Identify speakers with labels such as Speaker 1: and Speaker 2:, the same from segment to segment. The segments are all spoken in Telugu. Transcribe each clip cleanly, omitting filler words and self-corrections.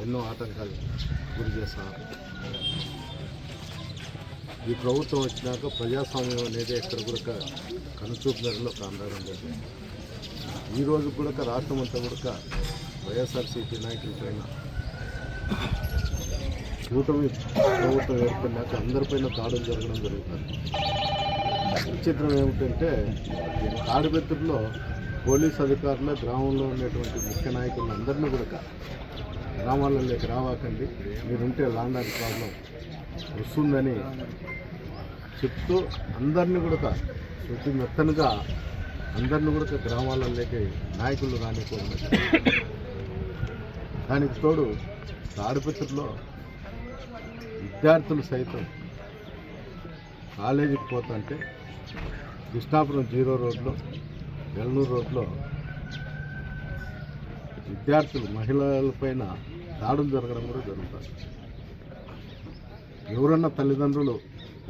Speaker 1: ఎన్నో ఆటంకాలు గురి చేస్తున్నారు. ఈ ప్రభుత్వం వచ్చినాక ప్రజాస్వామ్యం అనేది ఎక్కడ కూడా కనుచూపు మేరలో కాండడం లేదు. ఈరోజు కూడా రాష్ట్రం అంతా కూడా వైఎస్ఆర్సీపీ నాయకులపైన కూటమి ప్రభుత్వం ఏర్పడినాక అందరిపైన దాడులు జరగడం జరుగుతుంది. విచిత్రం ఏమిటంటే తాడిపత్రిలో పోలీస్ అధికారులు గ్రామంలో ఉండేటువంటి ముఖ్య నాయకులను అందరినీ కూడా గ్రామాలలోకి రావాకండి, మీరుంటే ల్యాండ్ ఆర్డర్ ప్రాబ్లం వస్తుందని చెప్తూ అందరినీ కూడా ప్రతి మెత్తనగా అందరినీ కూడా గ్రామాలలోకి నాయకులు రానిపోయింది. దానికి తోడు తాడిపత్రిలో విద్యార్థులు సైతం కాలేజీకి పోతుంటే కృష్ణాపురం 0 రోడ్లో ఎల్నూరు రోడ్లో విద్యార్థులు మహిళలపైన దాడులు జరగడం కూడా జరుగుతుంది. ఎవరన్నా తల్లిదండ్రులు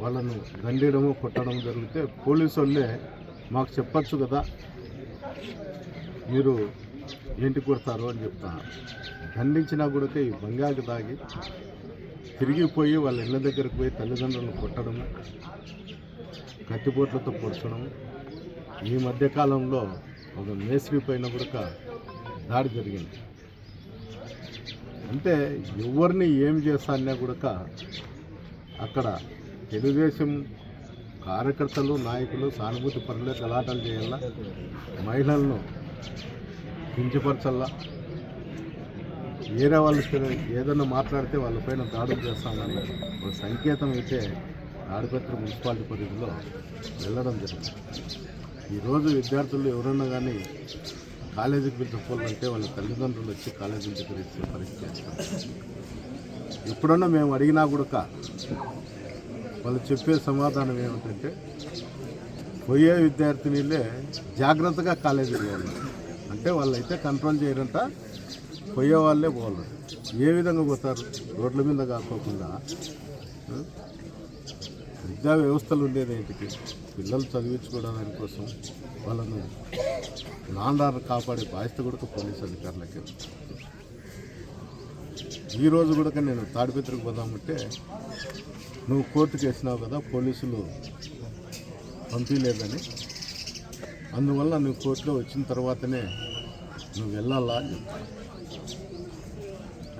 Speaker 1: వాళ్ళను దండేయడము కొట్టడం జరిగితే పోలీసు వాళ్ళే మాకు చెప్పచ్చు కదా, మీరు ఏంటి కొడతారు అని చెప్తున్నారు. దండించినా కూడా ఈ బంగాకి తాగి తిరిగిపోయి వాళ్ళ ఇళ్ళ దగ్గరకు పోయి తల్లిదండ్రులను కొట్టడము, కత్తిపోట్లతో పొడచడము. ఈ మధ్యకాలంలో ఒక మేస్త్రి పైన కూడా దాడి జరిగింది. అంటే ఎవరిని ఏం చేస్తానన్నా కూడా అక్కడ తెలుగుదేశం కార్యకర్తలు నాయకులు సానుభూతి పరులే గలాటలు చేయాలా, మహిళలను కించపరచల్లా, వేరే వాళ్ళు ఏదైనా మాట్లాడితే వాళ్ళపైన దాడులు చేస్తామని ఒక సంకేతం అయితే తాడిపత్రి మున్సిపాలిటీ పరిధిలో వెళ్ళడం జరిగింది. ఈరోజు విద్యార్థులు ఎవరన్నా కానీ కాలేజీకి పిలుచుకోవాలంటే వాళ్ళ తల్లిదండ్రులు వచ్చి కాలేజీ దగ్గర ఇచ్చే పరిస్థితి. ఎప్పుడన్నా మేము అడిగినా కూడా వాళ్ళు చెప్పే సమాధానం ఏమిటంటే పోయే విద్యార్థినిలే జాగ్రత్తగా కాలేజీకి పోవాలి, అంటే వాళ్ళైతే కంట్రోల్ చేయరంట, పోయే వాళ్ళే పోవాలి. ఏ విధంగా పోతారు? రోడ్ల మీద కాకోకుండా విద్యా వ్యవస్థలు ఉండేది ఏంటికి? పిల్లలు చదివించుకోవడానికి కోసం వాళ్ళను ల్యాండ్ ఆర్డర్ కాపాడే బాధ్యత కూడా పోలీసు అధికారులకే. ఈరోజు కూడా నేను తాడిపత్రికి పోదామంటే నువ్వు కోర్టుకు వేసినావు కదా, పోలీసులు పంపించలేదని, అందువల్ల నువ్వు కోర్టులో వచ్చిన తర్వాతనే నువ్వు వెళ్ళాలా అని చెప్తాను.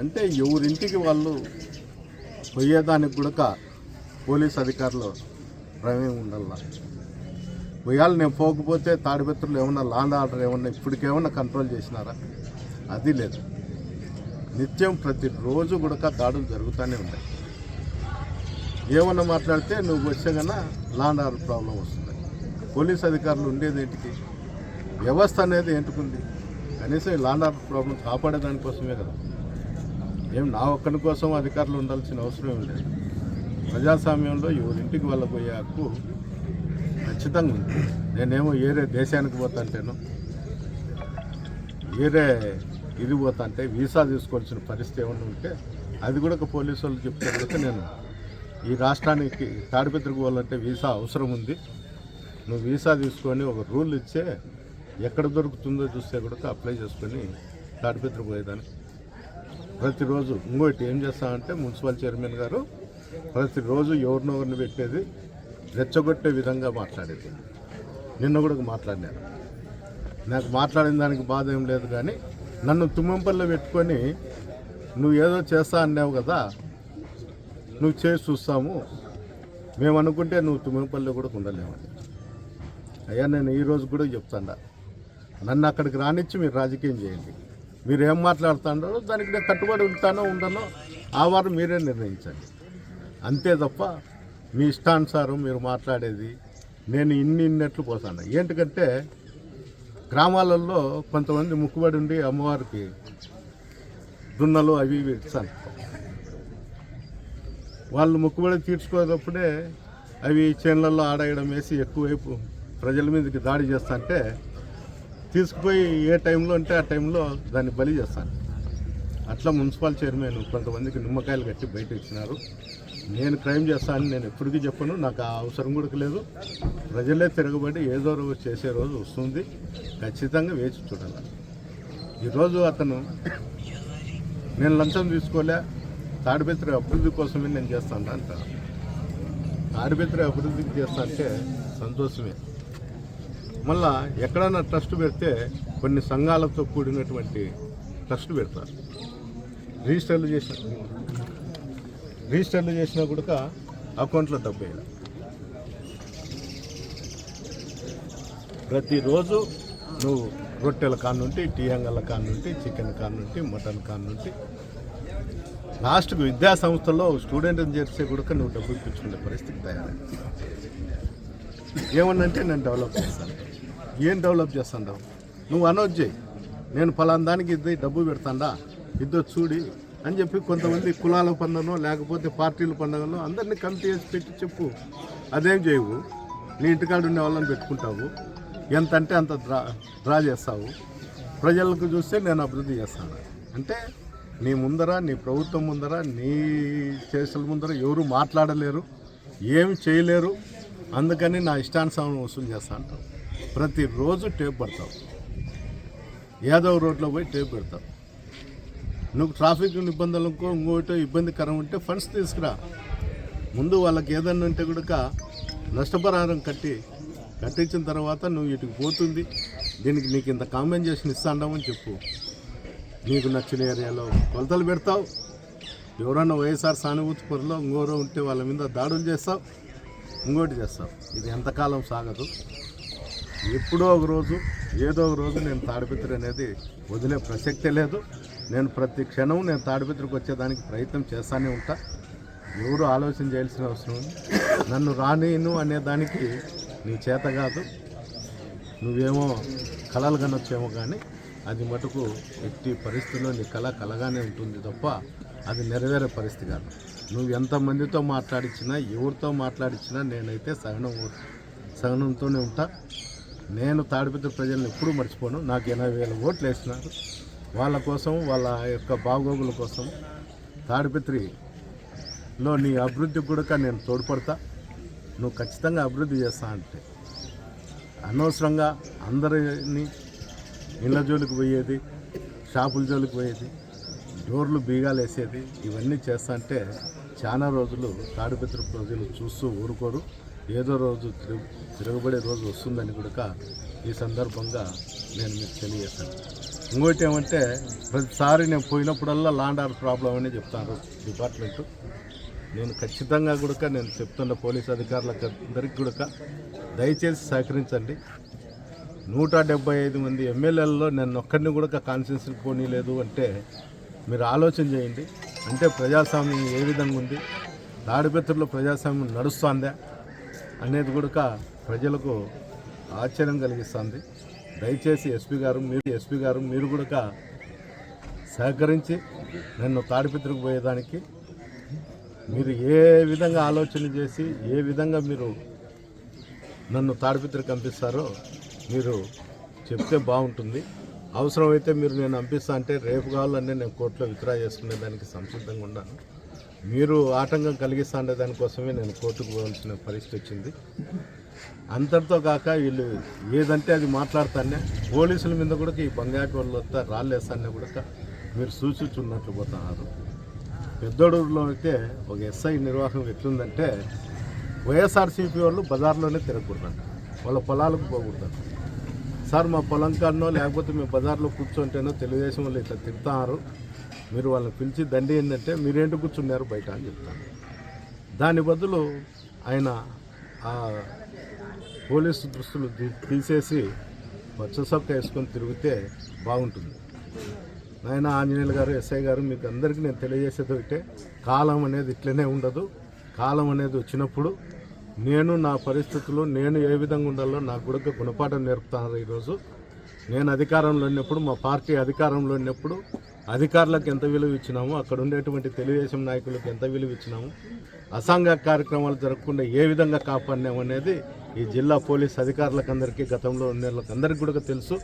Speaker 1: అంటే ఎవరింటికి వాళ్ళు పోయేదానికి కూడా పోలీస్ అధికారులు ప్రమేయం ఉండాలా. పోయాలి నేను పోకపోతే తాడిపత్రులు ఏమన్నా ల్యాండ్ ఆర్డర్ ఏమన్నా ఇప్పటికేమన్నా కంట్రోల్ చేసినారా? అది లేదు. నిత్యం ప్రతిరోజు కూడా దాడులు జరుగుతూనే ఉంటాయి. ఏమన్నా మాట్లాడితే నువ్వు వచ్చే కన్నా ల్యాండ్ ఆర్డర్ ప్రాబ్లం వస్తుంది. పోలీస్ అధికారులు ఉండేది ఏంటికి? వ్యవస్థ అనేది ఏంటుకుంది? కనీసం ఈ ల్యాండ్ ఆర్డర్ ప్రాబ్లం కాపాడేదానికోసమే కదా. ఏం నా ఒక్కడి కోసం అధికారులు ఉండాల్సిన అవసరం ఏం లేదు. ప్రజాస్వామ్యంలో ఎవరింటికి వెళ్ళబోయే హక్కు ఖచ్చితంగా ఉంది. నేనేమో ఏరే దేశానికి పోతాంటేను, ఏరే ఇది పోతాంటే వీసా తీసుకోవాల్సిన పరిస్థితి ఏమన్నా ఉంటే అది కూడా ఒక పోలీసు వాళ్ళు చెప్తే కూడా నేను ఈ రాష్ట్రానికి తాడిపత్రికి పోవాలంటే వీసా అవసరం ఉంది, నువ్వు వీసా తీసుకొని ఒక రూల్ ఇచ్చే ఎక్కడ దొరుకుతుందో చూస్తే కూడా అప్లై చేసుకొని తాడిపత్రి పోయేదాన్ని. ప్రతిరోజు ఇంకోటి ఏం చేస్తామంటే మున్సిపల్ చైర్మన్ గారు ప్రతిరోజు ఎవరినొకరిని పెట్టేది రెచ్చగొట్టే విధంగా మాట్లాడేది. నిన్న కూడా మాట్లాడినారు. నాకు మాట్లాడిన దానికి బాధ ఏం లేదు, కానీ నన్ను తుమ్మంపల్లిలో పెట్టుకొని నువ్వు ఏదో చేస్తా అన్నావు కదా, నువ్వు చేసి చూస్తాము, మేము అనుకుంటే నువ్వు తుమ్మంపల్లిలో కూడా ఉండలేమని. అయ్యా నేను ఈరోజు కూడా చెప్తాను, నన్ను అక్కడికి రానిచ్చి మీరు రాజకీయం చేయండి. మీరు ఏం మాట్లాడుతాడో దానికి నేను కట్టుబడి ఉంటానో ఉండనో ఆ వారం మీరే నిర్ణయించండి. అంతే తప్ప మీ ఇష్టానుసారం మీరు మాట్లాడేది నేను ఇన్నట్లు పోతాను. ఏంటంటే గ్రామాలలో కొంతమంది ముక్కుబడి ఉండి అమ్మవారికి దున్నలు అవి ఇవి ఇస్తాను. వాళ్ళు ముక్కుబడి తీర్చుకోనప్పుడే అవి చేనులలో ఆడేయడం వేసి ఎక్కువైపు ప్రజల మీదకి దాడి చేస్తుంటే తీసుకుపోయి ఏ టైంలో అంటే ఆ టైంలో దాన్ని బలి చేస్తాను. అట్లా మున్సిపల్ చైర్మన్ కొంతమందికి నిమ్మకాయలు కట్టి బయట ఇచ్చినారు. నేను క్రైమ్ చేస్తానని నేను ఎప్పటికీ చెప్పను, నాకు ఆ అవసరం కూడా లేదు. ప్రజలే తిరగబడి ఏదో రోజు చేసే రోజు వస్తుంది, ఖచ్చితంగా వేచి చూడాలి. ఈరోజు అతను నేను లంచం తీసుకోలే, తాడిపత్రి అభివృద్ధి కోసమే నేను చేస్తాను అంటారు. తాడిపత్రి అభివృద్ధికి చేస్తా అంటే సంతోషమే. మళ్ళా ఎక్కడైనా ట్రస్ట్ పెడితే కొన్ని సంఘాలతో కూడినటువంటి ట్రస్ట్ పెడతారు. రిజిస్టర్లు చేసినా కూడా అకౌంట్లో డబ్బు వేయాలి. ప్రతిరోజు నువ్వు రొట్టెల కానుంటి, టీ అంగళ్ళ కానుంటి, చికెన్ కానుంటి, మటన్ కానుంటి, లాస్ట్కు విద్యా సంస్థల్లో స్టూడెంట్ని చేస్తే కూడా నువ్వు డబ్బు ఇప్పించుకునే పరిస్థితి తయారైంది. ఏమన్నంటే నేను డెవలప్ చేస్తాను. ఏం డెవలప్ చేస్తాను? నువ్వు అనౌన్స్ చేయి, నేను ఫలానా దానికి ఇది డబ్బు పెడతాడా, ఇద్దో చూడి అని చెప్పి కొంతమంది కులాల పండుగనో లేకపోతే పార్టీల పండుగనో అందరినీ కమిటీ చేసి పెట్టి చెప్పు. అదేం చేయవు, నీ ఇంటికాడ ఉండే వాళ్ళని పెట్టుకుంటావు, ఎంత అంటే అంత డ్రా చేస్తావు. ప్రజలకు చూస్తే నేను అభివృద్ధి చేస్తాను అంటే నీ ముందర, నీ ప్రభుత్వం ముందర, నీ కేసుల ముందర ఎవరు మాట్లాడలేరు, ఏమి చేయలేరు. అందుకని నా ఇష్టానుసారం వసూలు చేస్తా అంటావు. ప్రతిరోజు టేప్ పడతావు, యాదవ్ రోడ్లో పోయి టేప్ పెడతావు. నువ్వు ట్రాఫిక్ నిబంధనలకు ఇంకోటో ఇబ్బందికరం ఉంటే ఫండ్స్ తీసుకురా. ముందు వాళ్ళకి ఏదన్నా ఉంటే కూడా నష్టపరిహారం కట్టించిన తర్వాత నువ్వు ఇటుకు పోతుంది, దీనికి నీకు ఇంత కాంపెన్సేషన్ ఇస్తాండామని చెప్పు. నీకు నచ్చిన ఏరియాలో కొలతలు పెడతావు. ఎవరన్నా వైఎస్ఆర్ సానుభూతి పరులో ఇంకోరో ఉంటే వాళ్ళ మీద దాడులు చేస్తావు, ఇంకోటి చేస్తావు. ఇది ఎంతకాలం సాగదు. ఎప్పుడో ఒక రోజు ఏదో ఒక రోజు నేను తాడిపత్రి అనేది వదిలే ప్రసక్తే లేదు. నేను ప్రతి క్షణం నేను తాడిపత్రికి వచ్చేదానికి ప్రయత్నం చేస్తూనే ఉంటా. ఎవరు ఆలోచన చేయాల్సిన అవసరం ఉంది. నన్ను రానిను అనేదానికి నీ చేత కాదు. నువ్వేమో కళలు కనొచ్చేమో కానీ అది మటుకు ఎట్టి పరిస్థితుల్లో నీ కలగానే ఉంటుంది తప్ప అది నెరవేరే పరిస్థితి కాదు. నువ్వు ఎంతమందితో మాట్లాడించినా, ఎవరితో మాట్లాడించినా నేనైతే సహనంతోనే ఉంటా. నేను తాడిపత్రి ప్రజలను ఎప్పుడూ మర్చిపోను. నాకు 80,000 ఓట్లు వేసినారు. వాళ్ళ కోసం, వాళ్ళ యొక్క బాగోగుల కోసం తాడిపత్రిలో నీ అభివృద్ధికి కూడా నేను తోడ్పడతా. నువ్వు ఖచ్చితంగా అభివృద్ధి చేస్తా అంటే అనవసరంగా అందరినీ ఇళ్ళ జోలికి పోయేది, షాపుల జోలికి పోయేది, డోర్లు బీగాలు వేసేది, ఇవన్నీ చేస్తా అంటే చాలా రోజులు తాడిపత్రి ప్రజలు చూస్తూ ఊరుకోరు. ఏదో రోజు తిరగబడే రోజు వస్తుందని కూడా ఈ సందర్భంగా నేను మీకు తెలియజేస్తాను. ఇంకోటి ఏమంటే ప్రతిసారి నేను పోయినప్పుడల్లా ల్యాండ్ ఆర్డర్ ప్రాబ్లం అని చెప్తాను డిపార్ట్మెంటు. నేను ఖచ్చితంగా కూడా నేను చెప్తున్న పోలీస్ అధికారులకు అందరికీ కూడా దయచేసి సహకరించండి. 175 మంది ఎమ్మెల్యేలలో నేను ఒక్కరిని కూడా కాన్స్టిట్యూన్సీకి పోనీలేదు అంటే మీరు ఆలోచన చేయండి. అంటే ప్రజాస్వామ్యం ఏ విధంగా ఉంది, తాడిపత్రిలో ప్రజాస్వామ్యం నడుస్తుందా అనేది కూడా ప్రజలకు ఆశ్చర్యం కలిగిస్తుంది. దయచేసి ఎస్పీ గారు మీరు కూడా సహకరించి నన్ను తాడిపత్రికి పోయేదానికి మీరు ఏ విధంగా ఆలోచన చేసి ఏ విధంగా మీరు నన్ను తాడిపత్రికి పంపిస్తారో మీరు చెప్తే బాగుంటుంది. అవసరమైతే మీరు నేను పంపిస్తా అంటే రేపు కావాలనే నేను కోర్టులో విత్డ్రా చేసుకునే దానికి సంసిద్ధంగా ఉన్నాను. మీరు ఆటంకం కలిగిస్తా ఉండే దానికోసమే నేను కోర్టుకు పోవాల్సిన పరిస్థితి వచ్చింది. అంతటితో కాక వీళ్ళు ఏదంటే అది మాట్లాడుతానే పోలీసుల మీద కూడా ఈ బంగారు వాళ్ళంతా రాళ్ళేస్తానే కూడా మీరు సూచించున్నట్లు పోతున్నారు. పెద్దోడూరులో అయితే ఒక ఎస్ఐ నిర్వాహం ఎట్లుందంటే వైఎస్ఆర్సీపీ వాళ్ళు బజార్లోనే తిరగకూడదంట, వాళ్ళ పొలాలకు పోకూడదంట. సార్ మా పొలం కాడనో లేకపోతే మేము బజార్లో కూర్చుంటేనో తెలుగుదేశం వాళ్ళు ఇట్లా తిడతారు, మీరు వాళ్ళని పిలిచి దండి ఏంటంటే మీరేంటి కూర్చున్నారు బయట అని చెప్తాను. దాని బదులు ఆయన ఆ పోలీసు దుస్తులు తీసేసి పచ్చ సొక్క వేసుకొని తిరిగితే బాగుంటుంది. నాయన ఆంజనేయులు గారు, ఎస్ఐ గారు, మీకు అందరికీ నేను తెలియజేసేది ఒకటే, కాలం అనేది ఇట్లనే ఉండదు. కాలం అనేది వచ్చినప్పుడు నేను నా పరిస్థితులు నేను ఏ విధంగా ఉండాలో నాకు కూడా గుణపాఠం నేర్పుతాను. ఈరోజు నేను అధికారంలో ఉన్నప్పుడు, మా పార్టీ అధికారంలో ఉన్నప్పుడు అధికారులకు ఎంత విలువ ఇచ్చినాము, అక్కడ ఉండేటువంటి తెలుగుదేశం నాయకులకు ఎంత విలువ ఇచ్చినాము, అసాంఘిక కార్యక్రమాలు జరగకుండా ఏ విధంగా కాపాడినాము అనేది ఈ జిల్లా పోలీస్ అధికారులకు అందరికీ, గతంలో ఉన్న అందరికీ కూడా తెలుసు.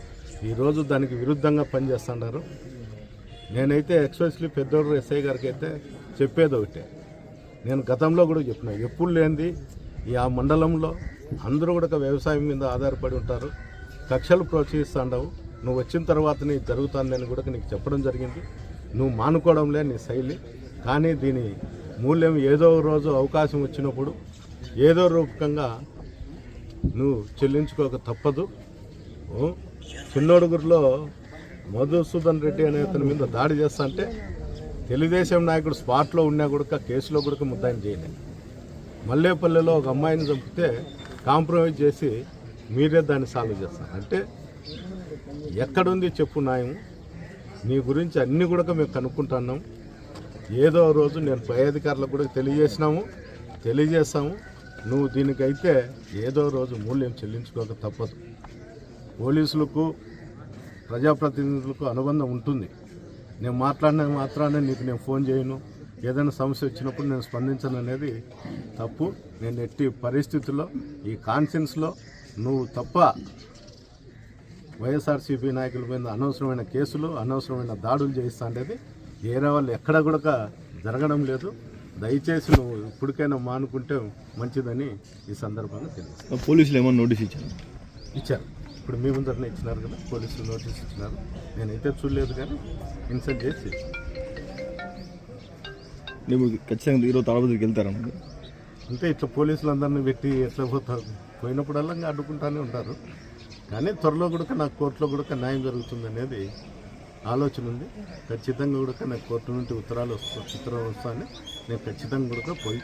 Speaker 1: ఈరోజు దానికి విరుద్ధంగా పనిచేస్తున్నారు. నేనైతే ఎక్స్పెషల్లీ పెద్దోడు ఎస్ఐ గారికి అయితే చెప్పేది ఒకటే, నేను గతంలో కూడా చెప్పిన, ఎప్పుడు లేనిది ఆ మండలంలో అందరూ కూడా వ్యవసాయం మీద ఆధారపడి ఉంటారు, కక్షలు ప్రోత్సహిస్తుండవు, నువ్వు వచ్చిన తర్వాత నీకు జరుగుతుందని కూడా నీకు చెప్పడం జరిగింది. నువ్వు మానుకోవడంలే నీ శైలి. కానీ దీని మూల్యం ఏదో రోజు అవకాశం వచ్చినప్పుడు ఏదో రూపకంగా నువ్వు చెల్లించుకోక తప్పదు. చిన్నోడుగురిలో మధుసూదన్ రెడ్డి అనే అతని మీద దాడి చేస్తా అంటే తెలుగుదేశం నాయకుడు స్పాట్లో ఉన్నా కూడా కేసులో కూడా ముద్దాయిని చేయలేదు. మల్లేపల్లిలో ఒక అమ్మాయిని చంపితే కాంప్రమైజ్ చేసి మీరే దాన్ని సాల్వ్ చేస్తారు అంటే ఎక్కడుంది చెప్పు న్యాయం? నీ గురించి అన్నీ కూడా మేము కనుక్కుంటున్నాం. ఏదో రోజు నేను పై అధికారులకు కూడా తెలియజేస్తాము. నువ్వు దీనికైతే ఏదో రోజు మూల్యం చెల్లించుకోక తప్పదు. పోలీసులకు ప్రజాప్రతినిధులకు అనుబంధం ఉంటుంది. నేను మాట్లాడిన మాత్రాన్ని నీకు నేను ఫోన్ చేయను, ఏదైనా సమస్య వచ్చినప్పుడు నేను స్పందించను అనేది తప్పు. నేను ఎట్టి పరిస్థితుల్లో ఈ కాన్ఫరెన్స్లో నువ్వు తప్ప వైఎస్ఆర్సీపీ నాయకుల మీద అనవసరమైన కేసులు అనవసరమైన దాడులు చేయిస్తా అనేది వేరే వాళ్ళు ఎక్కడ కూడా జరగడం లేదు. దయచేసి నువ్వు ఇప్పటికైనా మానుకుంటే మంచిదని ఈ సందర్భంగా తెలుసు.
Speaker 2: పోలీసులు ఏమన్నా నోటీస్
Speaker 1: ఇచ్చారు. ఇప్పుడు మీ ముందరనే ఇచ్చినారు కదా, పోలీసులు నోటీస్ ఇచ్చినారు. నేనైతే చూడలేదు కానీ ఇన్సల్ట్ చేసి
Speaker 2: నువ్వు ఖచ్చితంగా ఈరోజు తాడపత్రికి వెళ్తారన్న
Speaker 1: అంతే. ఇట్లా పోలీసులందరినీ పెట్టి ఎట్లా పోతారు? పోయినప్పుడల్లా అడ్డుకుంటానే ఉంటారు. కానీ త్వరలో కూడా నాకు కోర్టులో కూడా న్యాయం జరుగుతుంది అనేది ఆలోచన ఉంది. ఖచ్చితంగా కూడా నాకు కోర్టు నుండి ఉత్తరాలు వస్తాయని నేను ఖచ్చితంగా కూడా పోయి